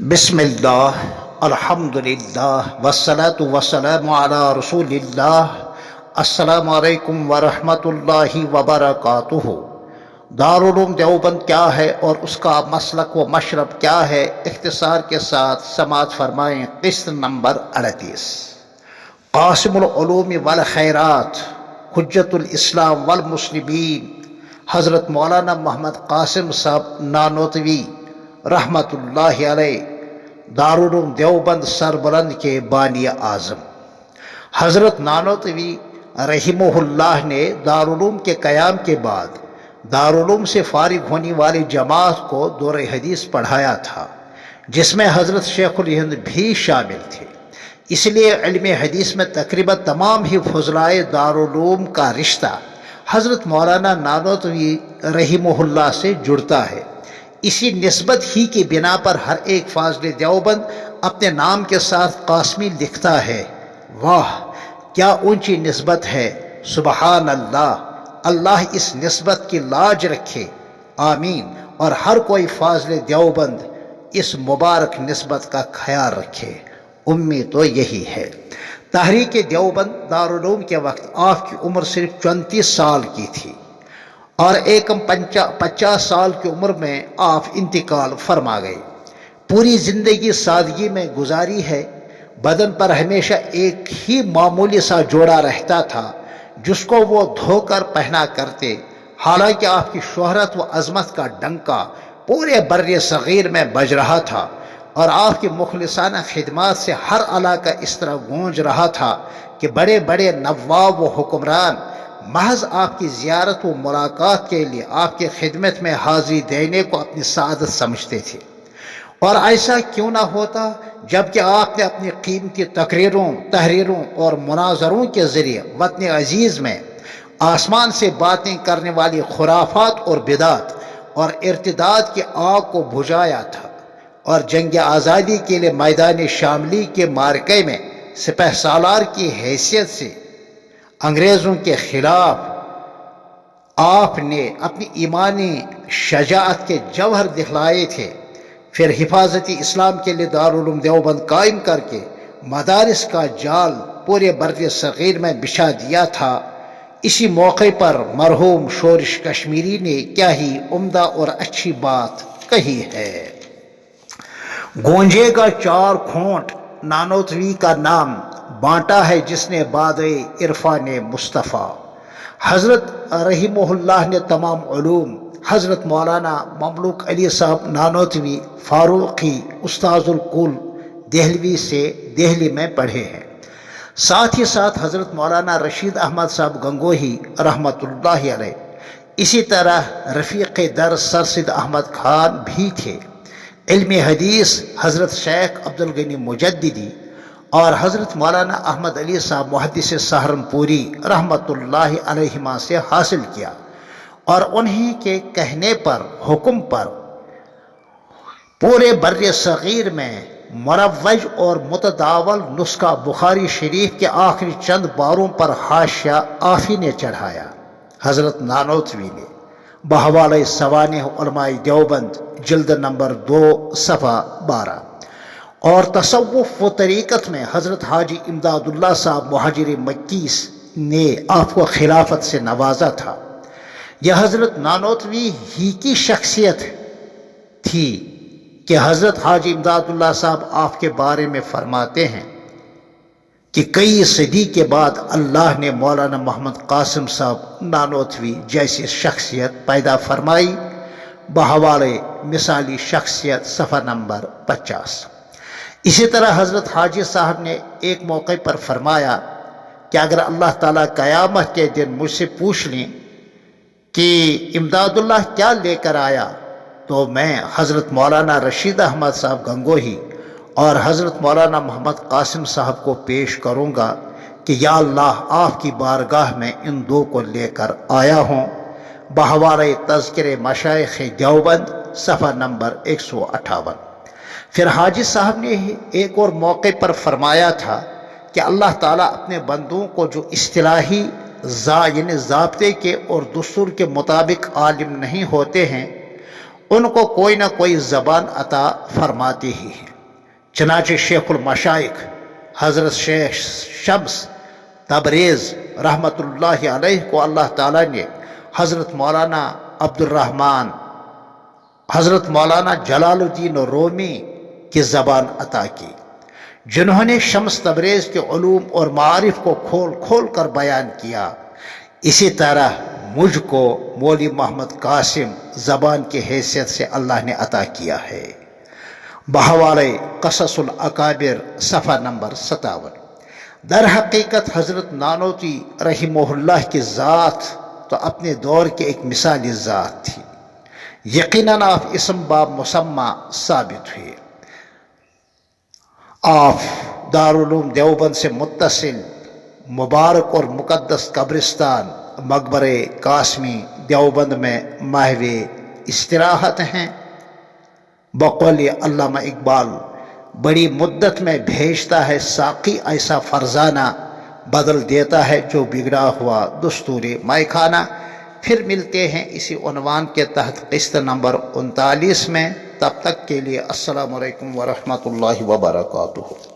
बिस्मिल्लाह अल्हम्दुलिल्लाह वस्सलातु वस्सलामु अला रसूलिल्लाह अस्सलामु अलैकुम वरहमतुल्लाहि वबरकातुहू। दारुल उलूम देवबंद क्या है और उसका मसलक व मशरब क्या है, इख्तिसार के साथ समाअत फरमाएँ। किस्त नंबर 38। कासिमुल उलूम वल खैरात हुज्जतुल इस्लाम वल मुस्लिमीन हज़रत मौलाना मोहम्मद कासिम साहब नानोतवी रहमतुल्लाहि अलैह दारुल उलूम देवबंद सरबलंद के बानी आज़म हज़रत नानोतवी रहिमहुल्लाह ने दारुल उलूम के क़याम के बाद दारुल उलूम से फारिग होने वाली जमात को दौर हदीस पढ़ाया था, जिसमें हज़रत शेखुल हिंद भी शामिल थे। इसलिए इल्म हदीस में तकरीबन तमाम ही फज़लाए दारुल उलूम का रिश्ता हज़रत मौलाना नानोतवी रहिमहुल्लाह से जुड़ता है। इसी निस्बत ही की बिना पर हर एक फाज़िल देवबंद अपने नाम के साथ कासमी लिखता है। वाह क्या ऊंची निस्बत है, सुबहान अल्लाह। अल्लाह इस निस्बत की लाज रखे, आमीन। और हर कोई फाज़िल देवबंद इस मुबारक निस्बत का ख्याल रखे। उम्मीद तो यही है। तहरीक देवबंद दारुल उलूम के वक्त आपकी उम्र सिर्फ 34 साल की थी और एकम 50 साल की उम्र में आप इंतकाल फरमा गए। पूरी ज़िंदगी सादगी में गुजारी है। बदन पर हमेशा एक ही मामूली सा जोड़ा रहता था, जिसको वो धोकर पहना करते। हालांकि आपकी शोहरत व अज़मत का डंका पूरे बर्रे सग़ीर में बज रहा था और आपकी मुखलिसाना खिदमत से हर इलाका इस तरह गूंज रहा था कि बड़े बड़े नवाब व हुक्मरान महज आपकी ज़ियारत व मुलाकात के लिए आपकी खिदमत में हाज़िरी देने को अपनी सादत समझते थे। और ऐसा क्यों ना होता, जबकि आपने अपनी कीमती तकरीरों, तहरीरों और मुनाजरों के ज़रिए वतन अजीज़ में आसमान से बातें करने वाली खुराफात और बिदात और इर्तिदाद की आग को बुझाया था और जंग आज़ादी के लिए मैदान शामली के मार्के में सिपह सालार की हैसियत से अंग्रेज़ों के खिलाफ आपने अपनी ईमानी शजाअत के जौहर दिखलाए थे। फिर हिफाजती इस्लाम के लिए दारुल उलूम देवबंद कायम करके मदारिस का जाल पूरे बर्रे सग़ीर में बिछा दिया था। इसी मौके पर मरहूम शोरिश कश्मीरी ने क्या ही उम्दा और अच्छी बात कही है। गूंजेगा चार खोंट नानोतवी का नाम, बांटा है जिसने बादे इरफान मुस्तफ़ा। हज़रत रहिमहुल्लाह ने तमाम उलूम हज़रत मौलाना ममलूक अली साहब नानोतवी फ़ारूक़ी उस्ताज़ुल कुल देहलवी से देहली में पढ़े हैं। साथ ही साथ हज़रत मौलाना रशीद अहमद साहब गंगोही रहमतुल्लाहि अलैह, इसी तरह रफ़ीक़ दर सर सिद अहमद खान भी थे। इल्म हदीस हज़रत शेख अब्दुल गनी मुजद्दिदी और हज़रत मौलाना अहमद अली साहब मुहद्दिस सहारनपुरी रहमतुल्लाहि अलैहिमा से हासिल किया और उन्हीं के कहने पर, हुक्म पर पूरे बर्रे सग़ीर में मुरव्वज और मुतदावल नुस्खा बुखारी शरीफ के आखिरी चंद बारों पर हाशिया आफी ने चढ़ाया। हज़रत नानोतवी ने बहवाले सवानिह उलमाए देवबंद जिल्द नंबर 2 सफ़ा 12 और तसव्वुफ़ व तरीक़त में हज़रत हाजी इमदादुल्लाह साहब मुहाजिर मक्की ने आपको खिलाफत से नवाजा था। यह हज़रत नानोतवी ही की शख्सियत थी कि हज़रत हाजी इमदादुल्लाह साहब आपके बारे में फरमाते हैं कि कई सदी के बाद अल्लाह ने मौलाना मोहम्मद कासिम साहब नानोतवी जैसी शख्सियत पैदा फरमाई। बहवाले मिसाली शख्सियत सफ़ा नंबर 50। इसी तरह हज़रत हाजी साहब ने एक मौके पर फरमाया कि अगर अल्लाह ताला क़यामत के दिन मुझसे पूछ लें कि इमदादुल्लाह क्या लेकर आया, तो मैं हज़रत मौलाना रशीद अहमद साहब गंगोही और हज़रत मौलाना मोहम्मद कासिम साहब को पेश करूँगा कि या अल्लाह आपकी बारगाह में इन दो को लेकर आया हूँ। बहवाले तज़किरे मशाइख़ देवबंद सफ़ा नंबर 158। फिर हाजी साहब ने एक और मौके पर फरमाया था कि अल्लाह ताला अपने बंदों को जो इस्तिलाही यानी ज़ाब्ते के और दुस्तूर के मुताबिक आलिम नहीं होते हैं, ان کو کوئی نہ کوئی زبان عطا فرماتی ہی ہے۔ چنانچہ شیخ المشائخ حضرت شیخ شمس تبریز رحمۃ اللہ علیہ کو اللہ تعالیٰ نے حضرت مولانا عبد الرحمن حضرت مولانا جلال الدین رومی کی زبان عطا کی، جنہوں نے شمس تبریز کے علوم اور معارف کو کھول کھول کر بیان کیا۔ اسی طرح مجھ کو مولوی محمد قاسم زبان کی حیثیت سے اللہ نے عطا کیا ہے۔ بحوالہ قصص الاکابر صفحہ نمبر 57۔ در حقیقت حضرت نانوتوی رحمہ اللہ کی ذات تو اپنے دور کے ایک مثالی ذات تھی۔ یقیناً آپ اسم باب مسمى ثابت ہوئے۔ آپ دارالعلوم دیوبند سے متصل مبارک اور مقدس قبرستان مقبرہ قاسمی دیوبند میں محو استراحت ہیں۔ بقول علامہ اقبال، بڑی مدت میں بھیجتا ہے ساقی ایسا فرزانہ، بدل دیتا ہے جو بگڑا ہوا دستور مے خانہ۔ پھر ملتے ہیں اسی عنوان کے تحت قسط نمبر 39 میں۔ تب تک کے لیے السلام علیکم ورحمۃ اللہ وبرکاتہ۔